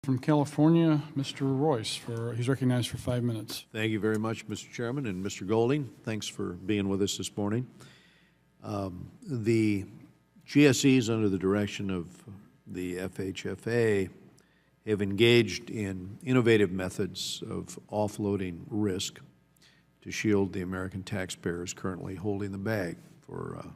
From California, Mr. Royce, he's recognized for 5 minutes. Thank you very much, Mr. Chairman, and Mr. Golding, thanks for being with us this morning. The GSEs, under the direction of the FHFA, have engaged in innovative methods of offloading risk to shield the American taxpayers currently holding the bag for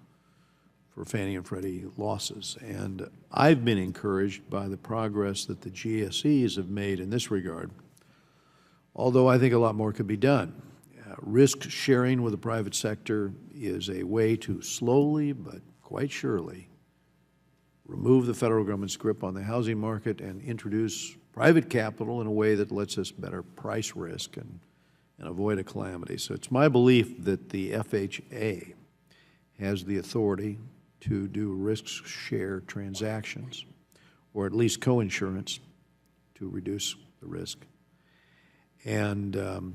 Fannie and Freddie losses. And I've been encouraged by the progress that the GSEs have made in this regard, although I think a lot more could be done. Risk sharing with the private sector is a way to slowly but quite surely remove the federal government's grip on the housing market and introduce private capital in a way that lets us better price risk and avoid a calamity. So it's my belief that the FHA has the authority to do risk share transactions, or at least co-insurance to reduce the risk. And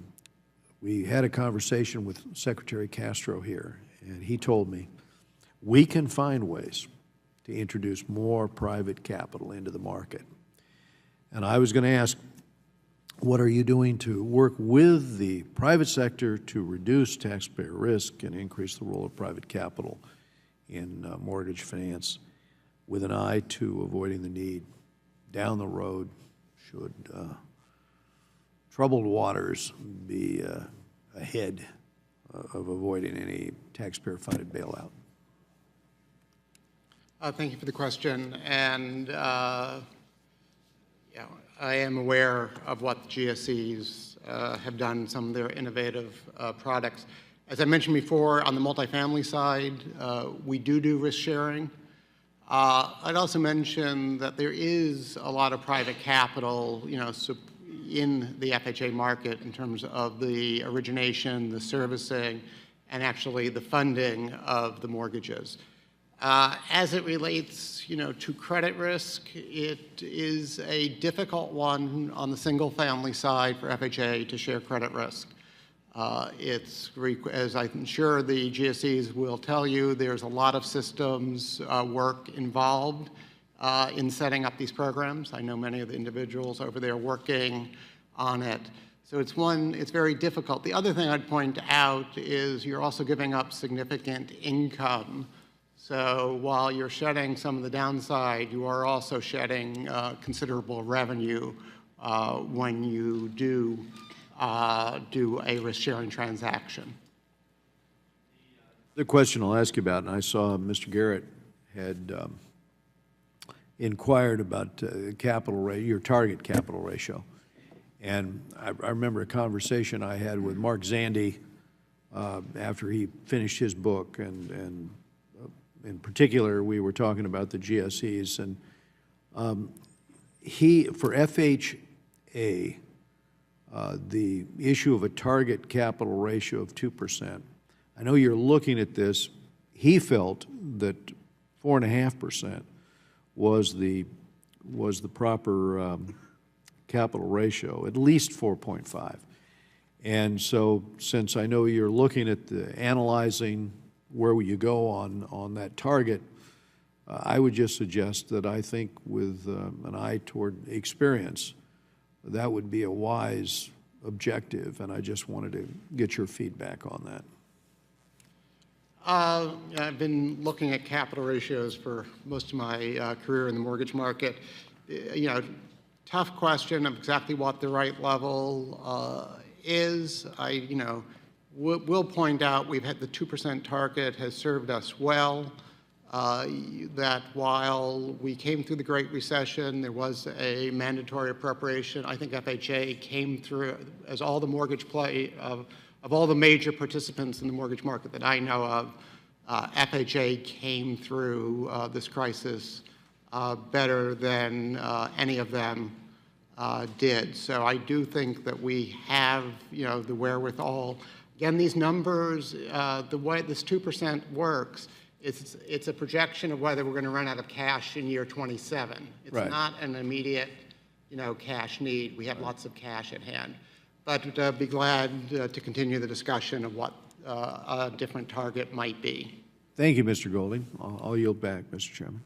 we had a conversation with Secretary Castro here, and he told me we can find ways to introduce more private capital into the market. And I was going to ask, what are you doing to work with the private sector to reduce taxpayer risk and increase the role of private capital in mortgage finance, with an eye to avoiding the need down the road should troubled waters be ahead of avoiding any taxpayer-funded bailout? Thank you for the question. And yeah, I am aware of what the GSEs have done, some of their innovative products. As I mentioned before, on the multifamily side, we do risk sharing. I'd also mention that there is a lot of private capital, in the FHA market in terms of the origination, the servicing, and actually the funding of the mortgages. As it relates, to credit risk, it is a difficult one on the single-family side for FHA to share credit risk. As I'm sure the GSEs will tell you, there's a lot of systems work involved in setting up these programs. I know many of the individuals over there working on it. So it's very difficult. The other thing I'd point out is you're also giving up significant income. So while you're shedding some of the downside, you are also shedding considerable revenue when you do a risk-sharing transaction. The question I'll ask you about, and I saw Mr. Garrett had inquired about your target capital ratio. And I remember a conversation I had with Mark Zandi after he finished his book, and in particular, we were talking about the GSEs. And for FHA, the issue of a target capital ratio of 2%, I know you're looking at this. He felt that 4.5% was the proper capital ratio, at least 4.5. And so, since I know you're looking at analyzing where you go on that target, I would just suggest that I think with an eye toward experience, that would be a wise objective, and I just wanted to get your feedback on that. I've been looking at capital ratios for most of my career in the mortgage market. Tough question of exactly what the right level is. I will point out we've had the 2% target has served us well. That while we came through the Great Recession, there was a mandatory appropriation. I think FHA came through, as all the mortgage of all the major participants in the mortgage market that I know of, FHA came through this crisis better than any of them did. So I do think that we have, the wherewithal. Again, these numbers, the way this 2% works, it's a projection of whether we're going to run out of cash in year 27. It's right. Not an immediate, cash need. We have lots of cash at hand. But be glad to continue the discussion of what a different target might be. Thank you, Mr. Golding. I'll yield back, Mr. Chairman.